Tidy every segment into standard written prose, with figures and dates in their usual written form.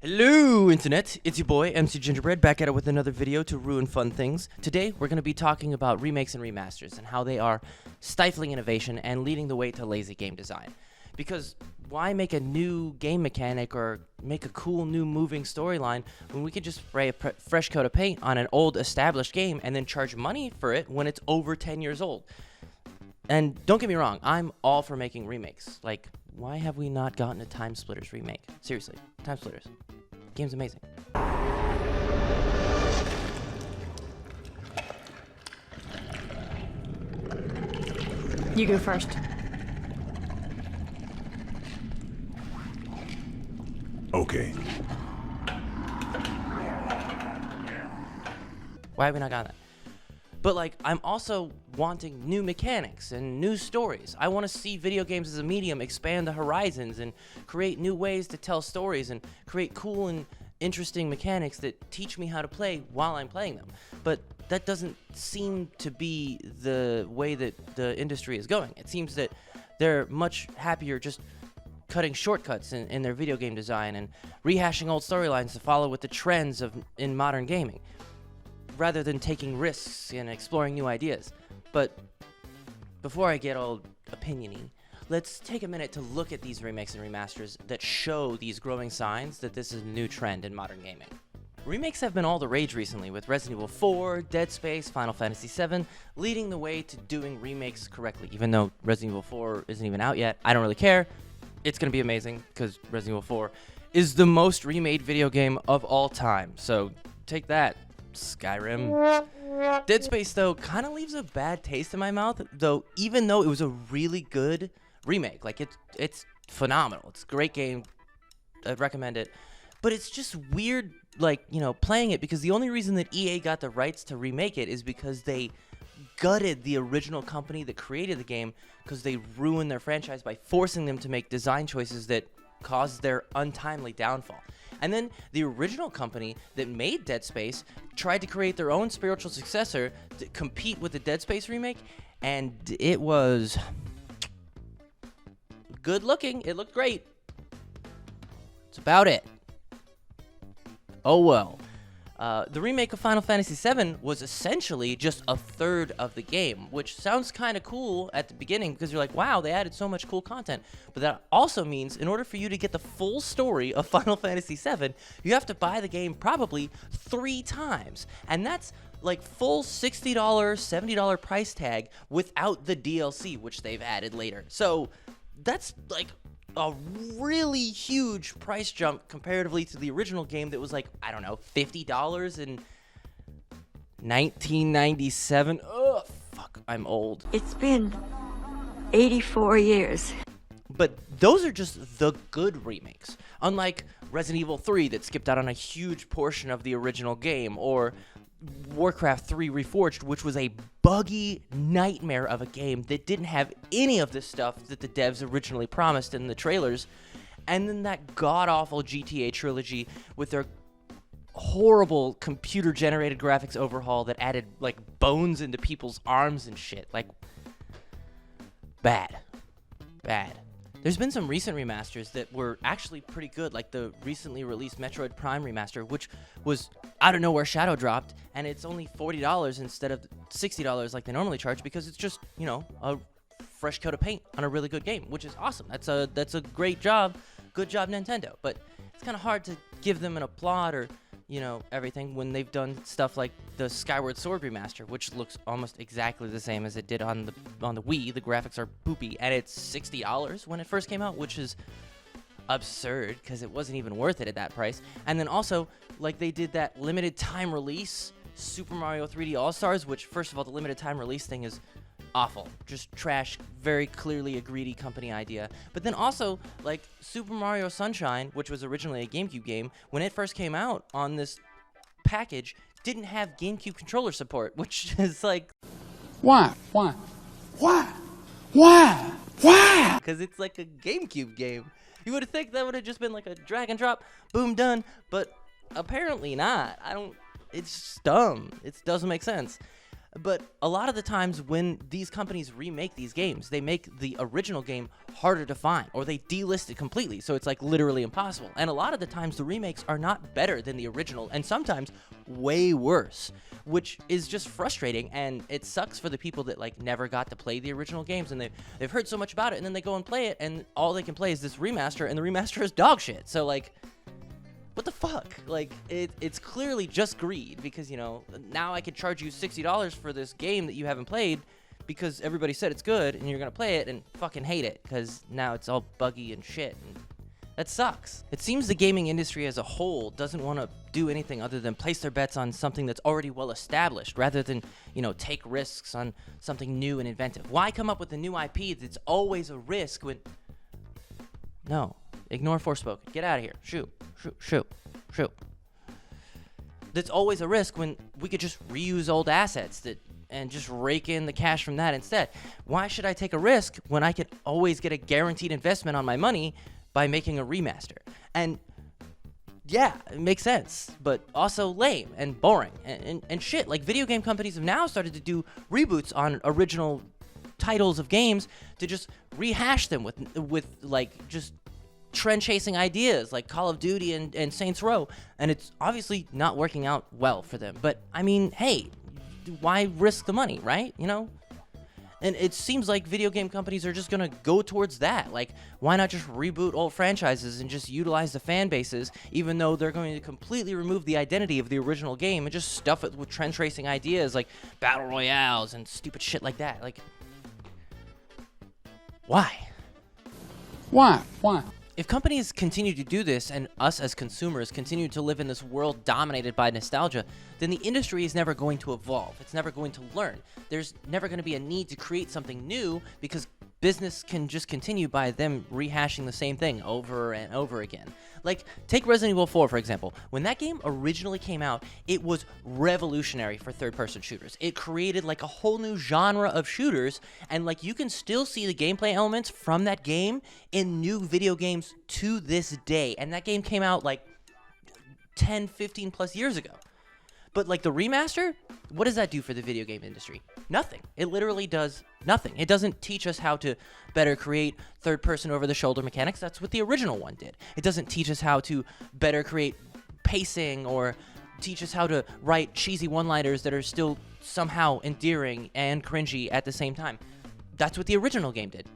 Hello, Internet! It's your boy, MC Gingerbread, back at it with another video to ruin fun things. Today, we're going to be talking about remakes and remasters and how they are stifling innovation and leading the way to lazy game design. Because why make a new game mechanic or make a cool new moving storyline when we could just spray a fresh coat of paint on an old established game and then charge money for it when it's over 10 years old? And don't get me wrong, I'm all for making remakes. Like, why have we not gotten a Time Splitters remake? Seriously, Time Splitters. Game's amazing. You go first. Okay. Why have we not gotten that? But like, I'm also wanting new mechanics and new stories. I want to see video games as a medium expand the horizons and create new ways to tell stories and create cool and interesting mechanics that teach me how to play while I'm playing them. But that doesn't seem to be the way that the industry is going. It seems that they're much happier just cutting shortcuts in their video game design and rehashing old storylines to follow with the trends in modern gaming, rather than taking risks and exploring new ideas. But before I get all opinion-y, let's take a minute to look at these remakes and remasters that show these growing signs that this is a new trend in modern gaming. Remakes have been all the rage recently, with Resident Evil 4, Dead Space, Final Fantasy VII leading the way to doing remakes correctly. Even though Resident Evil 4 isn't even out yet, I don't really care. It's going to be amazing, because Resident Evil 4 is the most remade video game of all time. So take that, Skyrim. Dead Space, though, kind of leaves a bad taste in my mouth, though, even though it was a really good remake. Like, it's phenomenal. It's a great game. I'd recommend it. But it's just weird, like, you know, playing it, because the only reason that EA got the rights to remake it is because they gutted the original company that created the game, because they ruined their franchise by forcing them to make design choices that caused their untimely downfall. And then the original company that made Dead Space tried to create their own spiritual successor to compete with the Dead Space remake, and it was good looking. It looked great. That's about it. Oh well. The remake of Final Fantasy VII was essentially just a third of the game, which sounds kind of cool at the beginning because you're like, wow, they added so much cool content. But that also means in order for you to get the full story of Final Fantasy VII, you have to buy the game probably 3 times. And that's like full $60, $70 price tag without the DLC, which they've added later. So that's like a really huge price jump comparatively to the original game that was like, I don't know, $50 in 1997. Ugh, fuck, I'm old. It's been 84 years. But those are just the good remakes. Unlike Resident Evil 3 that skipped out on a huge portion of the original game, or Warcraft 3 Reforged, which was a buggy nightmare of a game that didn't have any of the stuff that the devs originally promised in the trailers, and then that god-awful GTA trilogy with their horrible computer-generated graphics overhaul that added, like, bones into people's arms and shit. Like, bad. There's been some recent remasters that were actually pretty good, like the recently released Metroid Prime remaster, which was out of nowhere shadow dropped, and it's only $40 instead of $60 like they normally charge, because it's just, you know, a fresh coat of paint on a really good game, which is awesome. That's a great job. Good job, Nintendo. But it's kind of hard to give them an applaud or, you know, everything when they've done stuff like the Skyward Sword remaster, which looks almost exactly the same as it did on the Wii. The graphics are poopy, and it's $60 when it first came out, which is absurd because it wasn't even worth it at that price. And then also, like, they did that limited time release Super Mario 3D All-Stars, which, first of all, the limited time release thing is awful. Just trash, very clearly a greedy company idea. But then also, like, Super Mario Sunshine, which was originally a GameCube game, when it first came out on this package, didn't have GameCube controller support, which is like... Why? Because it's like a GameCube game. You would think that would have just been like a drag and drop, boom, done, but apparently not. It's just dumb. It doesn't make sense. But a lot of the times when these companies remake these games, they make the original game harder to find, or they delist it completely, so it's like literally impossible. And a lot of the times the remakes are not better than the original, and sometimes way worse, which is just frustrating, and it sucks for the people that like never got to play the original games, and they've heard so much about it, and then they go and play it, and all they can play is this remaster, and the remaster is dog shit. So like, what the fuck? Like, it's clearly just greed, because, you know, now I could charge you $60 for this game that you haven't played because everybody said it's good, and you're gonna play it and fucking hate it because now it's all buggy and shit, and that sucks. It seems the gaming industry as a whole doesn't want to do anything other than place their bets on something that's already well established, rather than, you know, take risks on something new and inventive. Why come up with a new IP that's always a risk when... No. Ignore Forspoken. Get out of here. Shoot. That's always a risk when we could just reuse old assets and just rake in the cash from that instead. Why should I take a risk when I could always get a guaranteed investment on my money by making a remaster? And yeah, it makes sense, but also lame and boring and shit. Like, video game companies have now started to do reboots on original titles of games to just rehash them with like just trend-chasing ideas like Call of Duty and Saints Row, and it's obviously not working out well for them. But I mean, hey, why risk the money, right? You know? And it seems like video game companies are just gonna go towards that. Like, why not just reboot old franchises and just utilize the fan bases, even though they're going to completely remove the identity of the original game and just stuff it with trend-tracing ideas like battle royales and stupid shit like that? Like, why? If companies continue to do this, and us as consumers continue to live in this world dominated by nostalgia, then the industry is never going to evolve. It's never going to learn. There's never going to be a need to create something new, because business can just continue by them rehashing the same thing over and over again. Like, take Resident Evil 4, for example. When that game originally came out, it was revolutionary for third-person shooters. It created, like, a whole new genre of shooters, and, like, you can still see the gameplay elements from that game in new video games to this day. And that game came out, like, 10, 15 plus years ago. But, like, the remaster, what does that do for the video game industry? Nothing. It literally does nothing. It doesn't teach us how to better create third-person over-the-shoulder mechanics. That's what the original one did. It doesn't teach us how to better create pacing or teach us how to write cheesy one-liners that are still somehow endearing and cringy at the same time. That's what the original game did.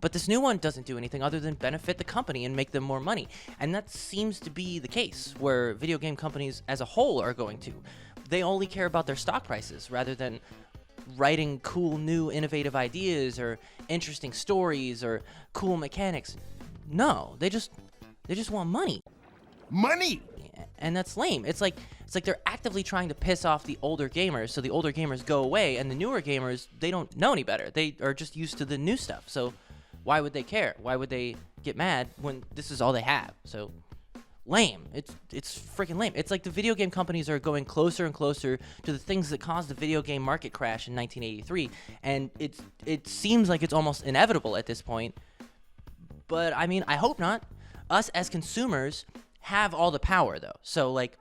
But this new one doesn't do anything other than benefit the company and make them more money. And that seems to be the case where video game companies as a whole are going to. They only care about their stock prices rather than writing cool, new, innovative ideas or interesting stories or cool mechanics. No, they just want money. Money! And that's lame. It's like they're actively trying to piss off the older gamers, so the older gamers go away, and the newer gamers, they don't know any better. They are just used to the new stuff. So why would they care? Why would they get mad when this is all they have? So lame. It's freaking lame. It's like the video game companies are going closer and closer to the things that caused the video game market crash in 1983, and it seems like it's almost inevitable at this point. But I mean, I hope not. Us as consumers have all the power, though. So like,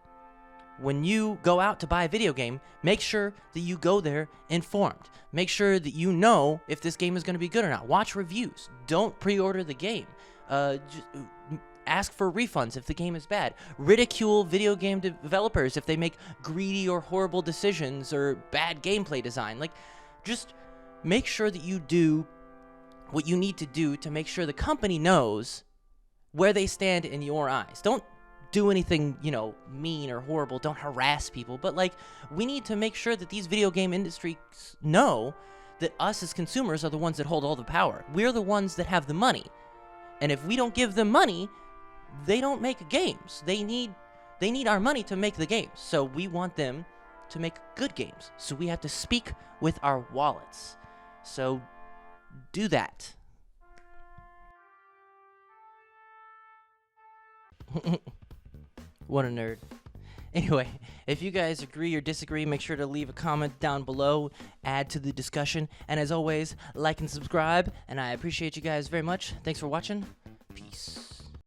when you go out to buy a video game, make sure that you go there informed. Make sure that you know if this game is going to be good or not. Watch reviews. Don't pre-order the game. Just ask for refunds if the game is bad. Ridicule video game developers if they make greedy or horrible decisions or bad gameplay design. Like, just make sure that you do what you need to do to make sure the company knows where they stand in your eyes. Don't do anything, you know, mean or horrible. Don't harass people. But, like, we need to make sure that these video game industries know that us as consumers are the ones that hold all the power. We're the ones that have the money. And if we don't give them money, they don't make games. They need our money to make the games. So we want them to make good games. So we have to speak with our wallets. So do that. What a nerd. Anyway, if you guys agree or disagree, make sure to leave a comment down below, add to the discussion, and as always, like and subscribe, and I appreciate you guys very much. Thanks for watching. Peace.